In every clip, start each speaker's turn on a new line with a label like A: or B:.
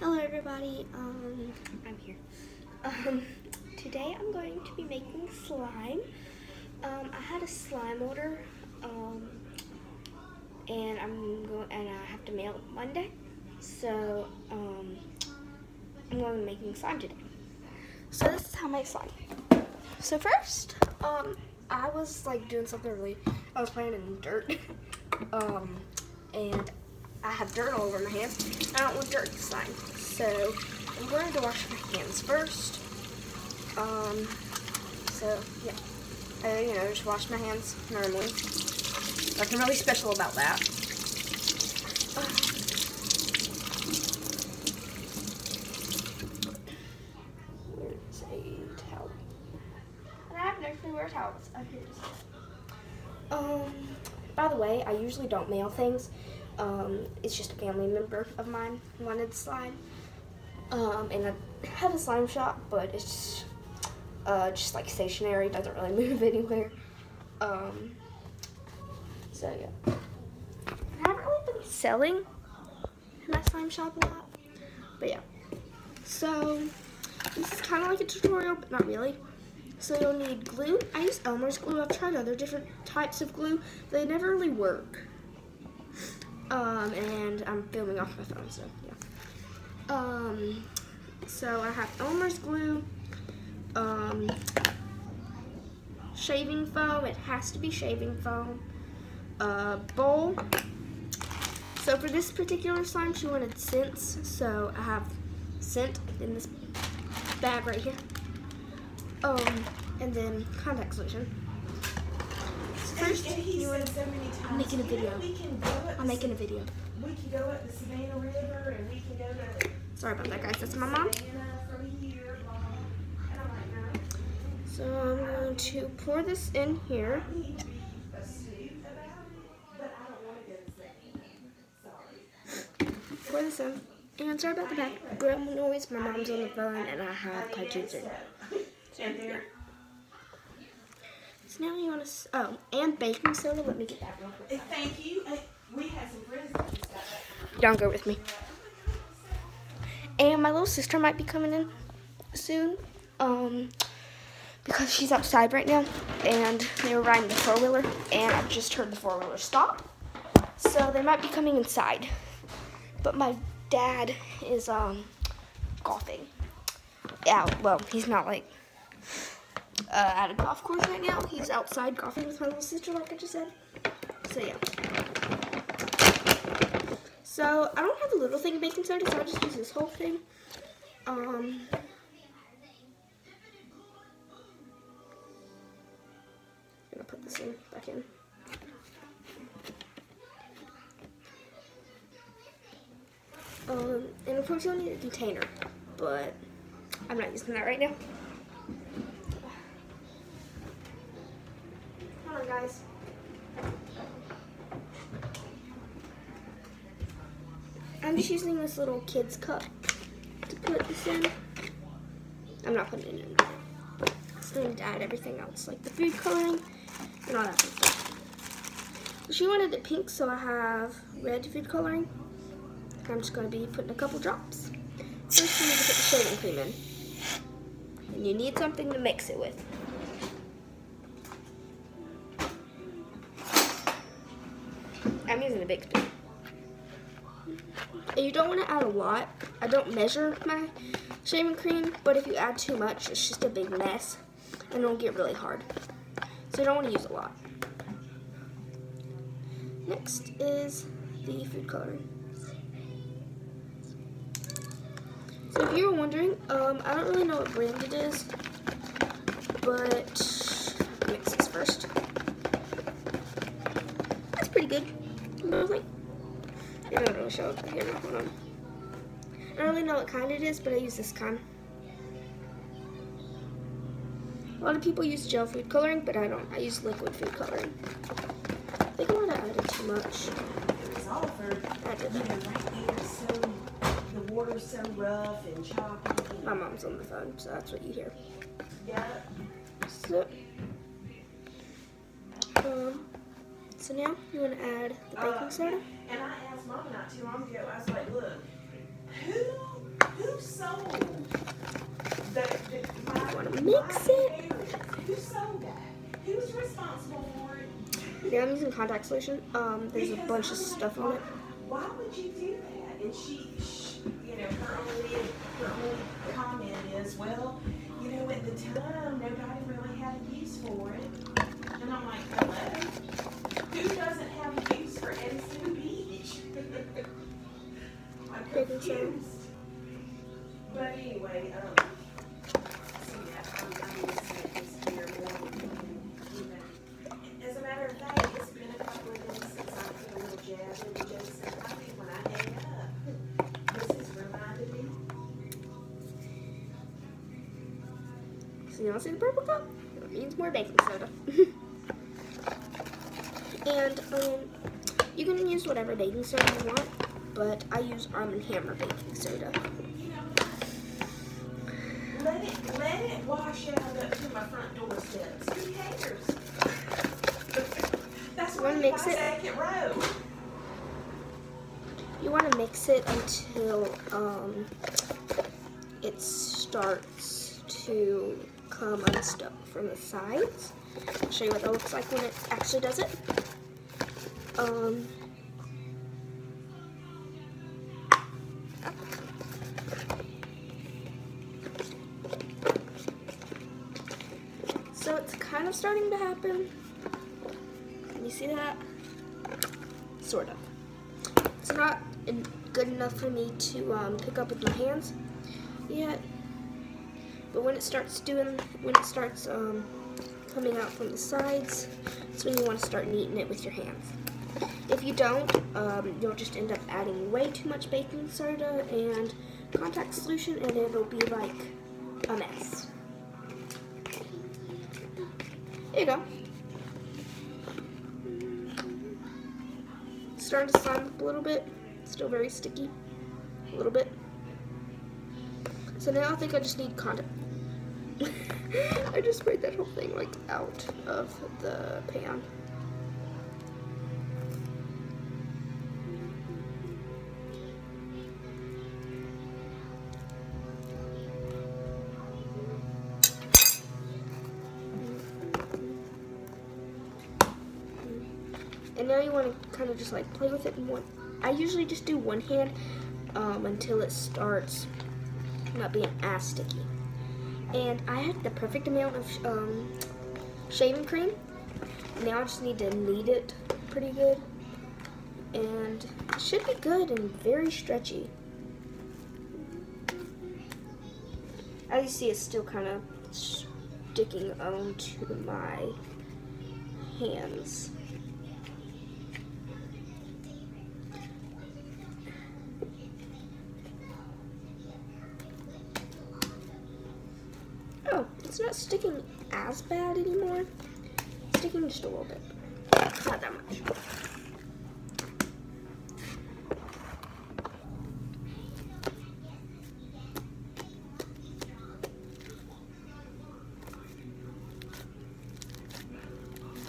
A: Hello everybody, I'm here. Today I'm going to be making slime. I had a slime order, and I have to mail it Monday. So, I'm going to be making slime today. So this is how I make slime. So first, I was like doing something I was playing in dirt, and I have dirt all over my hands. I don't want dirt in slime, so I'm going to wash my hands first. So yeah, I just wash my hands normally. Nothing really special about that. Here's a towel. And I have no clear towels. Oh, here it is. By the way, I usually don't mail things. It's just a family member of mine wanted slime. And I have a slime shop, but it's just like stationary, doesn't really move anywhere. So yeah. I haven't really been selling in my slime shop a lot, but yeah. So this is kind of like a tutorial, but not really. So you'll need glue. I use Elmer's glue. I've tried other different types of glue. They never really work. And I'm filming off my phone, so yeah. So I have Elmer's glue, shaving foam. It has to be shaving foam. Bowl. So for this particular slime, she wanted scents. So I have scent in this bag right here. And then contact solution. So first, I'm making a video. I'm making a video.
B: We can go up the Savannah River and we can go to.
A: Sorry about that, guys. That's my mom. So I'm going to pour this in here. Pour this in. And sorry about the background noise. My mom's on the phone and I have cartoons in. So, yeah. So now you want to, and baking soda. Let me get that real quick.
B: Thank you. We had some friends that just got back.
A: Don't go with me. And my little sister might be coming in soon, because she's outside right now, and they were riding the four-wheeler, and I just heard the four-wheeler stop. So they might be coming inside. But my dad is golfing. Yeah, well, he's not like at a golf course right now. He's outside golfing with my little sister, like I just said. So yeah. So I don't have a little thing of baking soda, so I just use this whole thing. I'm gonna put this in back in. And of course you'll need a container, but I'm not using that right now. Hold on, guys. I'm just using this little kid's cup to put this in. I'm not putting it in. So I need to add everything else, like the food coloring and all that stuff. She wanted it pink, so I have red food coloring. I'm just going to be putting a couple drops. First, you need to put the shaving cream in. And you need something to mix it with. I'm using a big spoon. And you don't want to add a lot. I don't measure my shaving cream, but if you add too much, it's just a big mess. And it'll get really hard. So you don't want to use a lot. Next is the food coloring. So if you were wondering, I don't really know what brand it is, but mix this first. That's pretty good. Really. I don't really show it here. Hold on. I don't really know what kind it is, but I use this kind. A lot of people use gel food coloring, but I don't. I use liquid food coloring. I think I might have added too much.
B: It's all for
A: I did that.
B: right there, so the water's so rough and choppy.
A: My mom's on the phone, so that's what you hear.
B: Yeah.
A: So now you want to add the baking soda.
B: And I asked Mom not too long ago, I was like, look, who
A: Yeah, I'm using contact solution. There's a bunch of stuff on it.
B: Why would you do that? And she you know, her only comment is, well, you know, at the time, nobody really had a use for it. And I'm like, hello? Who doesn't have a use for Edison Beach? I'm confused. But anyway, so yeah, I'm going to set this here more, as a matter of fact, it's been a couple of days since I put a little jab in Jason. I think when I hang up, this has reminded me.
A: So you don't see the purple cup? That means more baking soda. And you can use whatever baking soda you want, but I use Arm & Hammer baking soda.
B: Let it wash out up to my front doorsteps. Who cares? That's why you
A: mix
B: buy
A: it.
B: Second Row.
A: You want to mix it until it starts to come unstuck from the sides. I'll show you what that looks like when it actually does it. So it's kind of starting to happen. Can you see that? Sort of. It's not good enough for me to pick up with my hands yet. But when it starts coming out from the sides, that's when you want to start kneading it with your hands. If you don't, you'll just end up adding way too much baking soda and contact solution, and it'll be like a mess. There you go. It's starting to slime up a little bit. Still very sticky. A little bit. So now I think I just need contact. I just sprayed that whole thing like out of the pan. And now you want to kind of just like play with it in one. I usually just do one hand until it starts not being as sticky. And I had the perfect amount of shaving cream. Now I just need to knead it pretty good. And it should be good and very stretchy. As you see, it's still kind of sticking onto my hands. Oh, it's not sticking as bad anymore. It's sticking just a little bit. Not that much.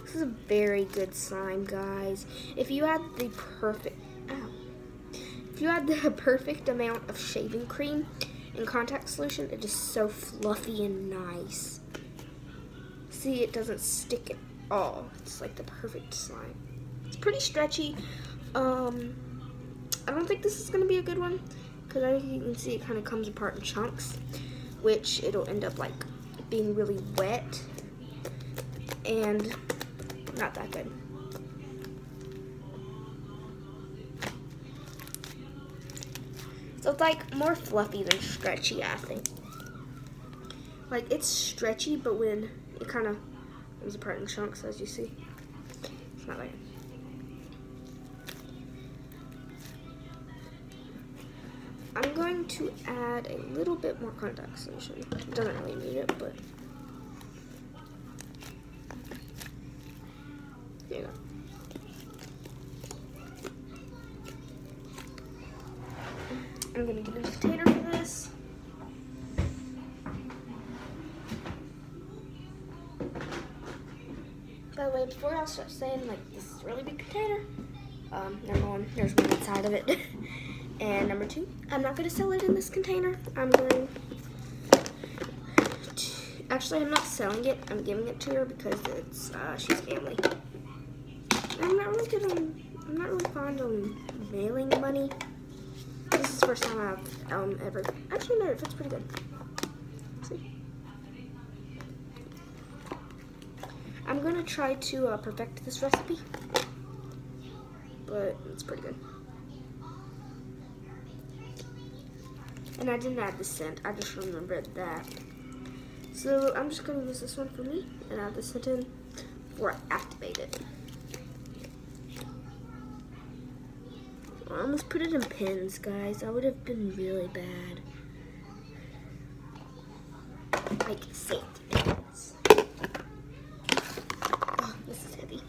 A: This is a very good slime, guys. If you had the perfect amount of shaving cream and contact solution, it is so fluffy and nice. See, it doesn't stick at all. It's like the perfect slime. It's pretty stretchy. I don't think this is gonna be a good one because as you can see, it kind of comes apart in chunks, which it'll end up like being really wet and not that good. So it's like more fluffy than stretchy, I think. Like it's stretchy, but when it kind of comes apart in chunks, as you see, it's not bad. I'm going to add a little bit more contact solution. It doesn't really need it, but there you go. I'm going to get a container for this. By the way, before I start saying, like, this is a really big container, number one, there's one inside of it. And number two, I'm not going to sell it in this container. I'm going to, actually, I'm not selling it. I'm giving it to her because it's, she's family. I'm not really fond of mailing money. This is the first time I've ever. Actually, no, it fits pretty good. See? I'm gonna try to perfect this recipe, but it's pretty good. And I didn't add the scent. I just remembered that. So I'm just gonna use this one for me and add the scent in before I activate it. I almost put it in pins, guys. That would have been really bad. Like safety pins. Oh, this is heavy.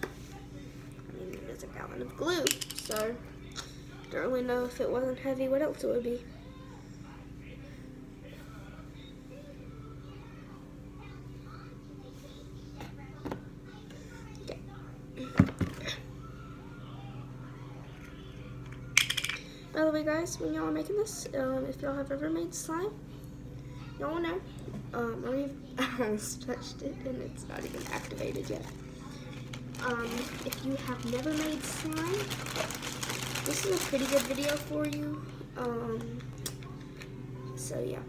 A: I mean, there's a gallon of glue, so don't really know if it wasn't heavy, what else it would be. By the way, guys, when y'all are making this, if y'all have ever made slime, y'all will know. I almost touched it and it's not even activated yet. If you have never made slime, this is a pretty good video for you. So yeah.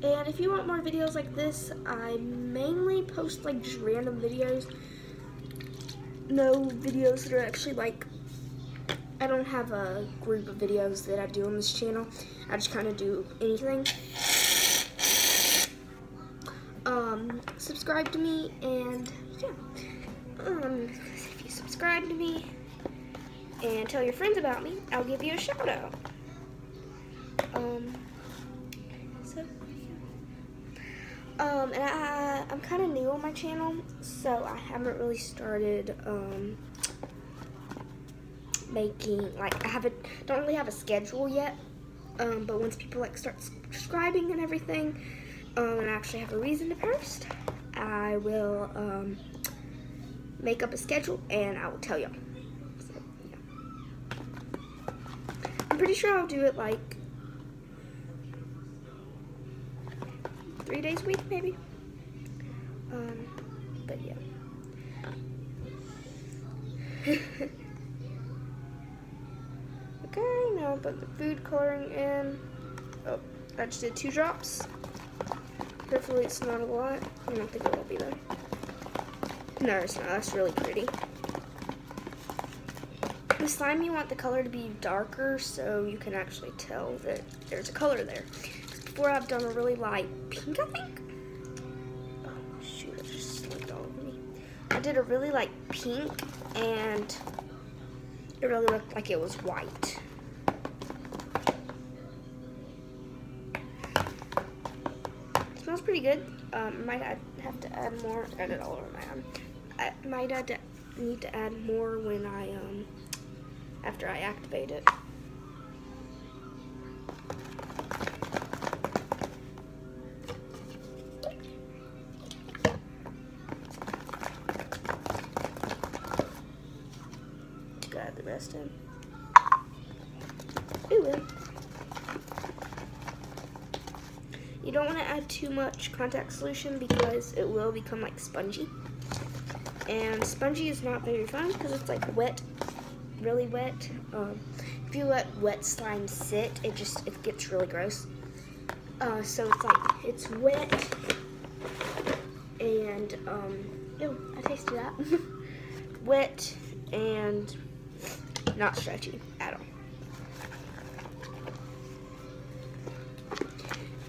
A: And if you want more videos like this, I mainly post like just random videos. No videos that are actually like, I don't have a group of videos that I do on this channel. I just kind of do anything. Subscribe to me, and yeah. If you subscribe to me and tell your friends about me, I'll give you a shout out. And I'm kind of new on my channel, so I haven't really started making, like, don't really have a schedule yet, but once people like start subscribing and everything, and I actually have a reason to post, I will make up a schedule and I will tell y'all. So, yeah. I'm pretty sure I'll do it like 3 days a week, maybe. But yeah. Okay, now I'll put the food coloring in. Oh, I just did 2 drops. Hopefully it's not a lot. I don't think it will be though. No, it's not. That's really pretty. The slime, you want the color to be darker so you can actually tell that there's a color there. Before I've done a really light pink, I think. Oh shoot, it just slipped all over me. I did a really light pink and it really looked like it was white. It smells pretty good. Might have to add more. I got it all over my arm. I might need to add more when I after I activate it. Add the rest in. Ooh. You don't want to add too much contact solution because it will become like spongy. And spongy is not very fun because it's like wet, really wet. If you let wet slime sit, it gets really gross. So it's like, it's wet and, ew, I tasted that. Wet and not stretchy at all.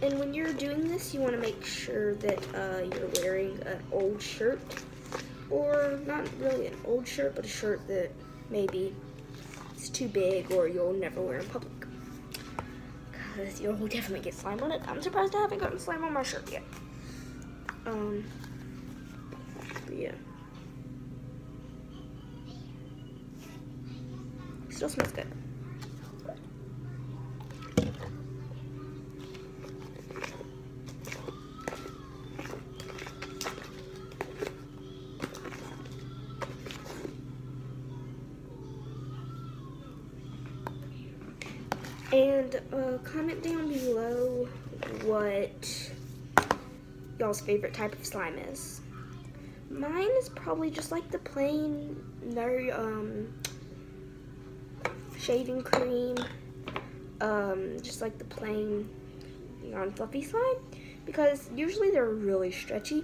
A: And when you're doing this, you want to make sure that you're wearing an old shirt, or not really an old shirt, but a shirt that maybe is too big or you'll never wear in public. Because you'll definitely get slime on it. I'm surprised I haven't gotten slime on my shirt yet. But yeah. Still smells good. And comment down below what y'all's favorite type of slime is. Mine is probably just like the plain, very shaving cream, just like the plain non-fluffy slime, because usually they're really stretchy.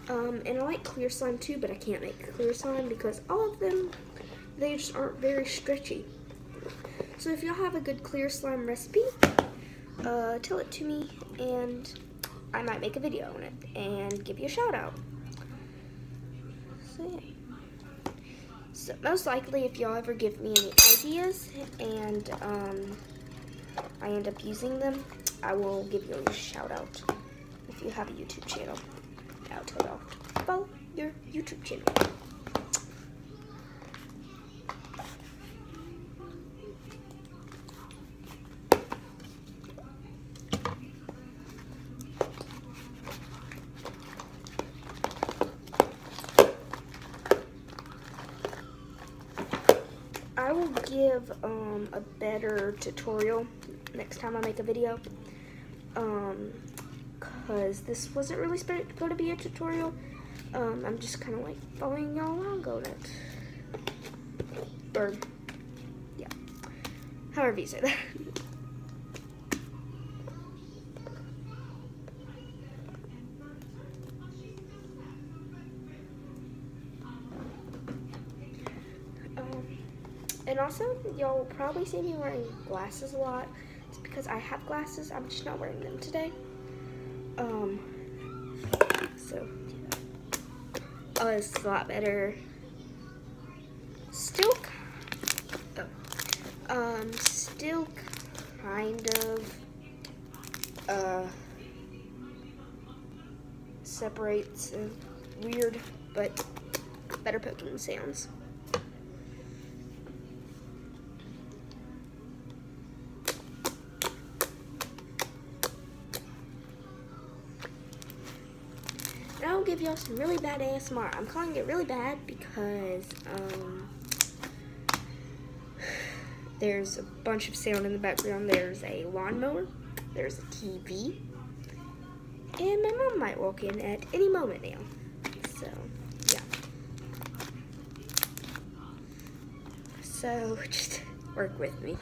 A: And I like clear slime too, but I can't make clear slime because all of them, they just aren't very stretchy. So if y'all have a good clear slime recipe, tell it to me and I might make a video on it and give you a shout out. So yeah. So most likely if y'all ever give me any ideas and I end up using them, I will give you a shout out. If you have a YouTube channel, I'll tell y'all about your YouTube channel. I will give a better tutorial next time I make a video, because this wasn't really going to be a tutorial. I'm just kind of like following y'all along on it. Or, yeah, however you say that. And also, y'all will probably see me wearing glasses a lot. It's because I have glasses, I'm just not wearing them today. So, yeah. Oh, it's a lot better. Still kind of, separates weird, but better Pokemon sounds. And I'll give y'all some really bad ASMR. I'm calling it really bad because there's a bunch of sound in the background. There's a lawnmower, there's a TV, and my mom might walk in at any moment now. So, yeah. So, just work with me.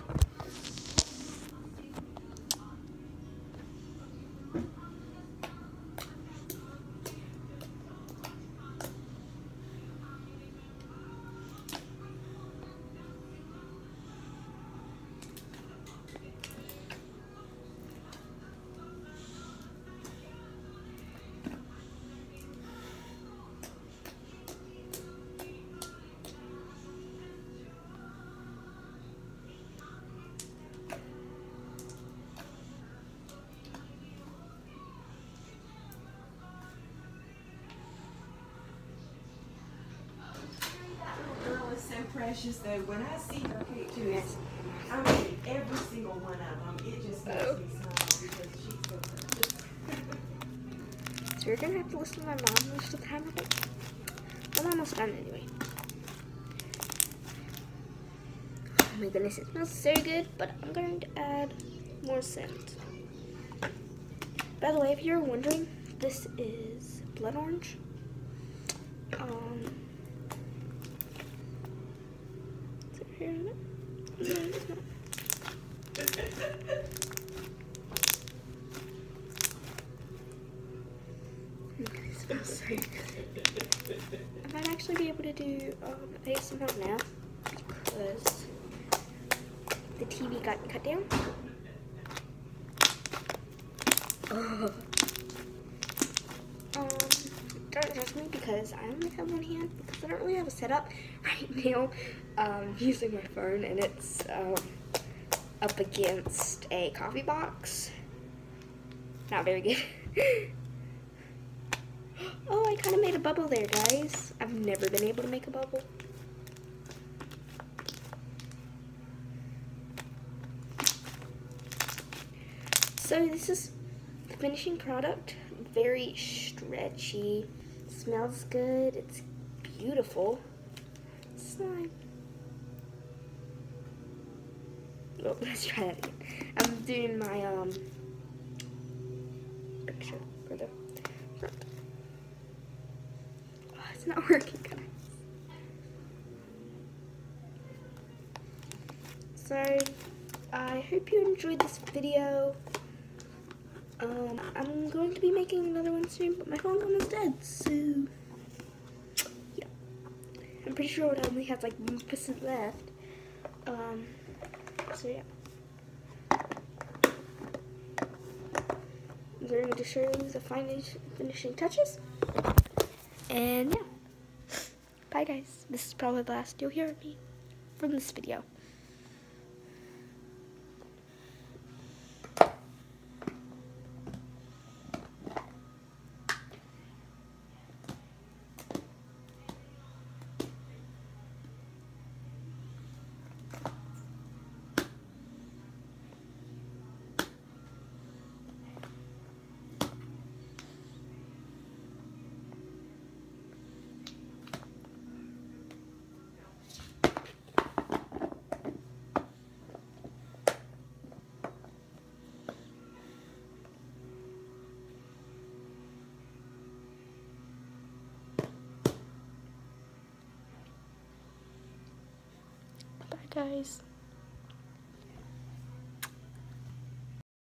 B: Precious though, when I see her pictures, I mean every single one of them, it just makes me smile because she's so precious.
A: So you're gonna have to listen to my mom most of the time, I think. I'm almost done anyway. Oh my goodness, it smells so good, but I'm going to add more scent. By the way, if you're wondering, this is blood orange. Here, no, it's not. Okay, it smells so good. I might actually be able to do ASMR now because the TV got cut down. Don't judge me because I only have one hand because I don't really have a setup right now. Using my phone and it's up against a coffee box. Not very good. Oh, I kind of made a bubble there, guys. I've never been able to make a bubble. So this is the finishing product. Very stretchy. Smells good. It's beautiful. Slime. Oh, let's try that again. I'm doing my picture for the front. It's not working, guys. So, I hope you enjoyed this video. I'm going to be making another one soon, but my phone's almost dead, so yeah. I'm pretty sure it only has like 1% left. So yeah. I'm going to show you the finishing touches. And yeah. Bye guys. This is probably the last you'll hear of me from this video. Bye guys.